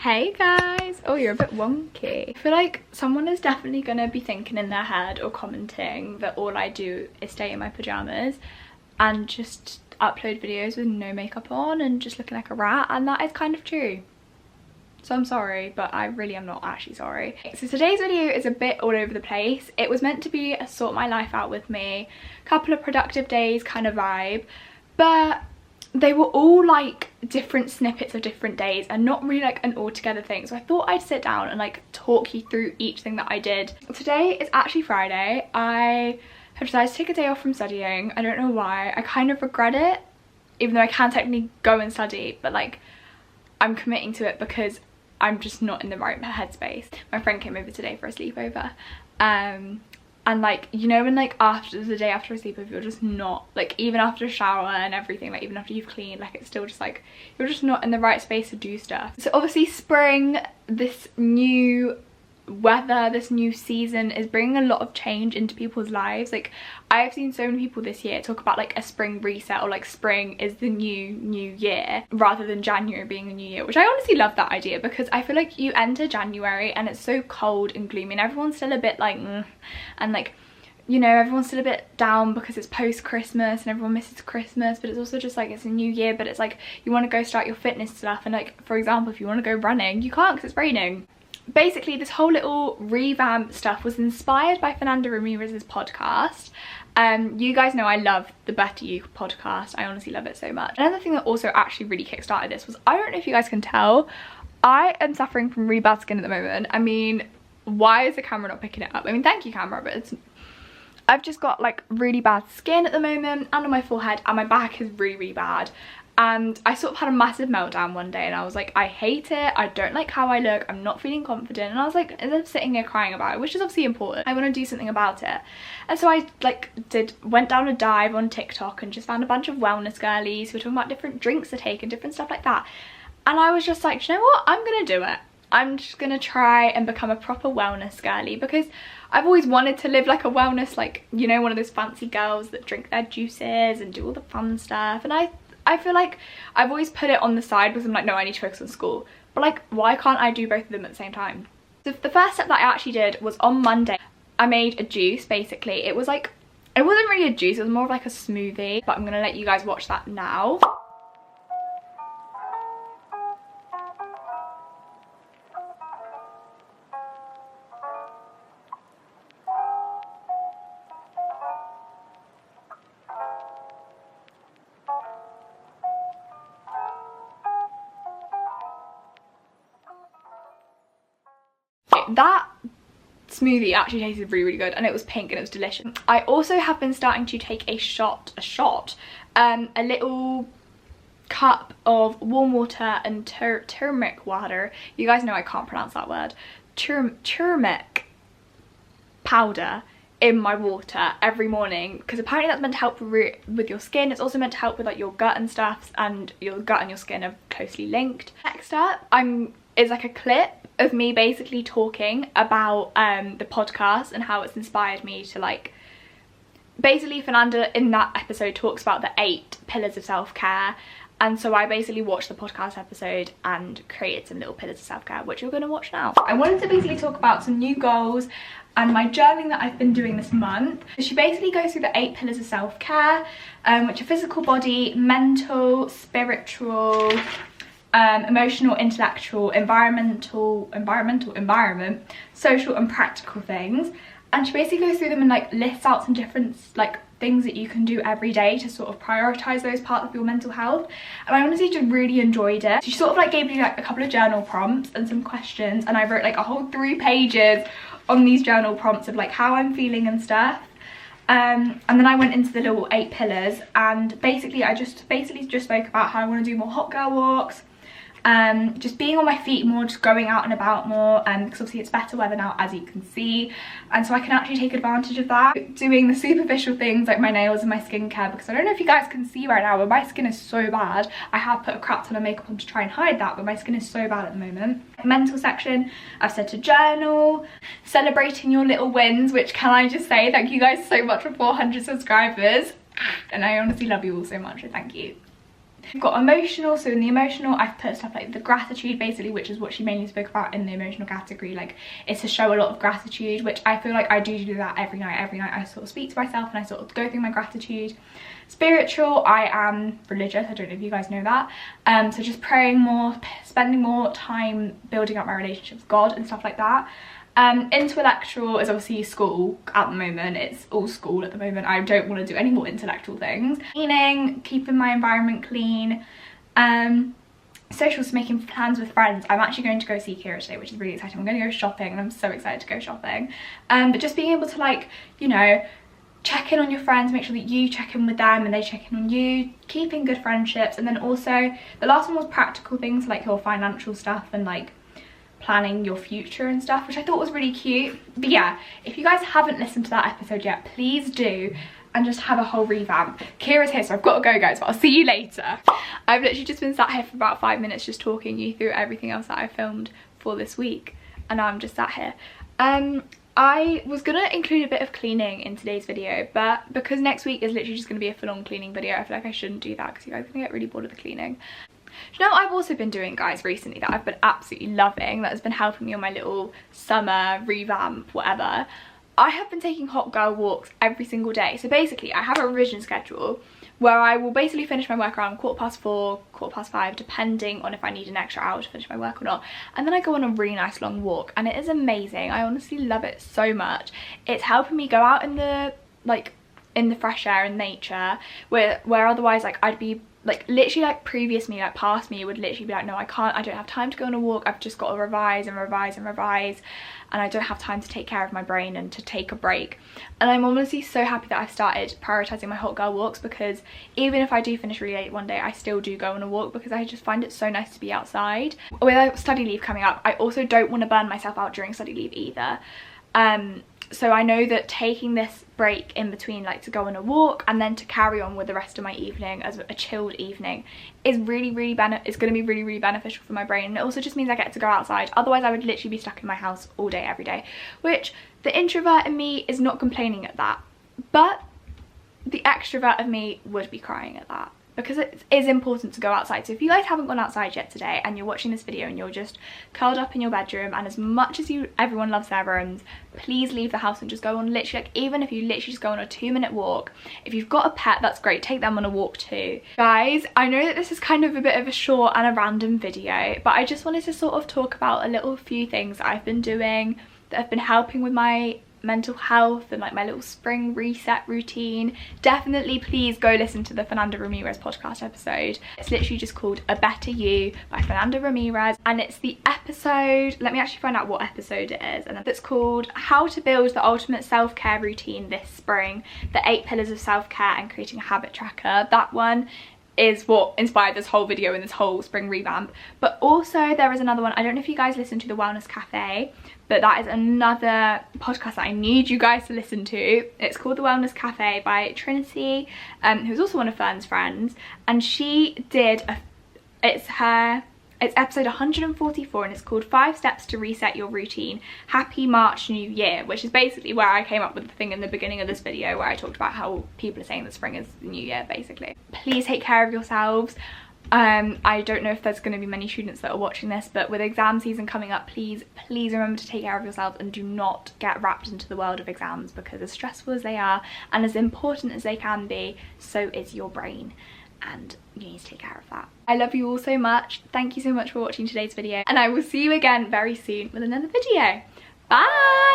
Hey guys! Oh, you're a bit wonky. I feel like someone is definitely gonna be thinking in their head or commenting that all I do is stay in my pajamas and just upload videos with no makeup on and just looking like a rat, and that is kind of true. So I'm sorry, but I really am not actually sorry. So today's video is a bit all over the place. It was meant to be a sort my life out with me, couple of productive days kind of vibe, but they were all like different snippets of different days and not really like an all together thing. So I thought I'd sit down and like talk you through each thing that I did. Today is actually Friday. I have decided to take a day off from studying. I don't know why. I kind of regret it, even though I can technically go and study, but like I'm committing to it because I'm just not in the right headspace. My friend came over today for a sleepover. And like, you know, when like after the day after a sleepover, you're just not, like, even after a shower and everything, like even after you've cleaned, like it's still just like, you're just not in the right space to do stuff. So obviously spring, this new weather, this new season is bringing a lot of change into people's lives. Like I've seen so many people this year talk about like a spring reset, or like spring is the new year rather than January being the new year, which I honestly love that idea, because I feel like you enter January and it's so cold and gloomy and everyone's still a bit like and like, you know, everyone's still a bit down because it's post-Christmas and everyone misses Christmas, but it's also just like it's a new year, but it's like you want to go start your fitness stuff, and like for example if you want to go running you can't because it's raining. Basically this whole little revamp stuff was inspired by Fernanda Ramirez's podcast. You guys know I love the Better You podcast. I honestly love it so much. Another thing that also actually really kickstarted this was, I don't know if you guys can tell, I am suffering from really bad skin at the moment. I mean, why is the camera not picking it up? I mean, thank you camera, but I've just got like really bad skin at the moment, and on my forehead, and my back is really bad. And I sort of had a massive meltdown one day and I was like, I hate it, I don't like how I look, I'm not feeling confident. And I was like, instead of sitting here crying about it, which is obviously important, I want to do something about it. And so I like went down a dive on TikTok and just found a bunch of wellness girlies who were talking about different drinks to take and different stuff like that. And I was just like, you know what, I'm gonna do it. I'm just gonna try and become a proper wellness girly, because I've always wanted to live like a wellness, like, you know, one of those fancy girls that drink their juices and do all the fun stuff. And I feel like I've always put it on the side because I'm like, no, I need to focus on school. But like, why can't I do both of them at the same time? So the first step that I actually did was on Monday. I made a juice, basically. It was like, it wasn't really a juice, it was more of like a smoothie. But I'm gonna let you guys watch that now. That smoothie actually tasted really good, and it was pink and it was delicious. I also have been starting to take a little cup of warm water and turmeric water. You guys know I can't pronounce that word. Turmeric powder in my water every morning, because apparently that's meant to help with your skin. It's also meant to help with like your gut and stuff, and your gut and your skin are closely linked. Next up is like a clip of me basically talking about the podcast and how it's inspired me to like, basically Fernanda in that episode talks about the 8 pillars of self-care, and so I basically watched the podcast episode and created some little pillars of self-care, which you're going to watch now. I wanted to basically talk about some new goals and my journaling that I've been doing this month. She basically goes through the 8 pillars of self-care, which are physical body, mental, spiritual, emotional, intellectual, environment, social and practical things. And she basically goes through them and like lists out some different like things that you can do every day to sort of prioritize those parts of your mental health. And I honestly just really enjoyed it. She sort of like gave me like a couple of journal prompts and some questions, and I wrote like a whole 3 pages on these journal prompts of like how I'm feeling and stuff. And then I went into the little 8 pillars, and basically I just spoke about how I want to do more hot girl walks, just being on my feet more, just going out and about more, because obviously it's better weather now, as you can see, and so I can actually take advantage of that. Doing the superficial things like my nails and my skincare, because I don't know if you guys can see right now, but my skin is so bad. I have put a crap ton of makeup on to try and hide that, but my skin is so bad at the moment. Mental section, I've said to journal, celebrating your little wins, which, can I just say thank you guys so much for 400 subscribers, and I honestly love you all so much, so thank you. We've got emotional, so in the emotional I've put stuff like the gratitude basically, which is what she mainly spoke about in the emotional category. Like, it's to show a lot of gratitude, which I feel like I do that every night. Every night I sort of speak to myself and I sort of go through my gratitude. Spiritual, I am religious, I don't know if you guys know that, so just praying more, spending more time building up my relationship with God and stuff like that. Intellectual is obviously school at the moment. It's all school at the moment. I don't want to do any more intellectual things. Cleaning, keeping my environment clean. Social is making plans with friends. I'm actually going to go see Kira today, which is really exciting. I'm going to go shopping and I'm so excited to go shopping. But just being able to, like, you know, check in on your friends, make sure that you check in with them and they check in on you, keeping good friendships. And then also the last one was practical things like your financial stuff and like planning your future and stuff, which I thought was really cute. But yeah, if you guys haven't listened to that episode yet, please do, and just have a whole revamp. Kira's here, so I've got to go, guys, but I'll see you later. I've literally just been sat here for about 5 minutes just talking you through everything else that I filmed for this week, and now I'm just sat here. I was gonna include a bit of cleaning in today's video, but because next week is literally just gonna be a full-on cleaning video, I feel like I shouldn't do that because you guys are gonna get really bored of the cleaning. You know what I've also been doing, guys, recently that I've been absolutely loving, that has been helping me on my little summer revamp, whatever? I have been taking hot girl walks every single day. So basically I have a revision schedule where I will basically finish my work around 4:15, 5:15, depending on if I need an extra hour to finish my work or not. And then I go on a really nice long walk and it is amazing. I honestly love it so much. It's helping me go out in the, like, in the fresh air and nature where otherwise, like, I'd be like literally like previous me, like past me would literally be like, no, I don't have time to go on a walk. I've just got to revise and revise and revise, and I don't have time to take care of my brain and to take a break. And I'm honestly so happy that I've started prioritizing my hot girl walks, because even if I do finish really late one day, I still do go on a walk because I just find it so nice to be outside. With study leave coming up, I also don't want to burn myself out during study leave either. So I know that taking this break in between, like to go on a walk and then to carry on with the rest of my evening as a chilled evening, is really it's going to be really beneficial for my brain. And it also just means I get to go outside. Otherwise I would literally be stuck in my house all day every day, which the introvert in me is not complaining at that, but the extrovert of me would be crying at that, because it is important to go outside. So if you guys haven't gone outside yet today and you're watching this video and you're just curled up in your bedroom, and as much as everyone loves their rooms, please leave the house and just go on literally, like, even if you literally just go on a 2-minute walk. If you've got a pet, that's great, take them on a walk too. Guys, I know that this is kind of a bit of a short and a random video, but I just wanted to sort of talk about a few things that I've been doing that have been helping with my mental health and like my little spring reset routine. Definitely please go listen to the Fernanda Ramirez podcast episode. It's literally just called A Better You by Fernanda Ramirez, and it's the episode, let me actually find out what episode it is, and it's called How to Build the Ultimate Self-Care Routine This Spring, the 8 Pillars of Self-Care and Creating a Habit Tracker. That one is what inspired this whole video and this whole spring revamp. But also there is another one, I don't know if you guys listen to the Wellness Cafe, but that is another podcast that I need you guys to listen to. It's called The Wellness Cafe by Trinity, who's also one of Fern's friends, and she did it's episode 144, and it's called 5 Steps to Reset Your Routine. Happy March New Year, which is basically where I came up with the thing in the beginning of this video where I talked about how people are saying that spring is the new year, basically. Please take care of yourselves. I don't know if there's going to be many students that are watching this, but with exam season coming up, please remember to take care of yourselves and do not get wrapped into the world of exams, because as stressful as they are and as important as they can be, so is your brain, and you need to take care of that. I love you all so much. Thank you so much for watching today's video, and I will see you again very soon with another video. Bye!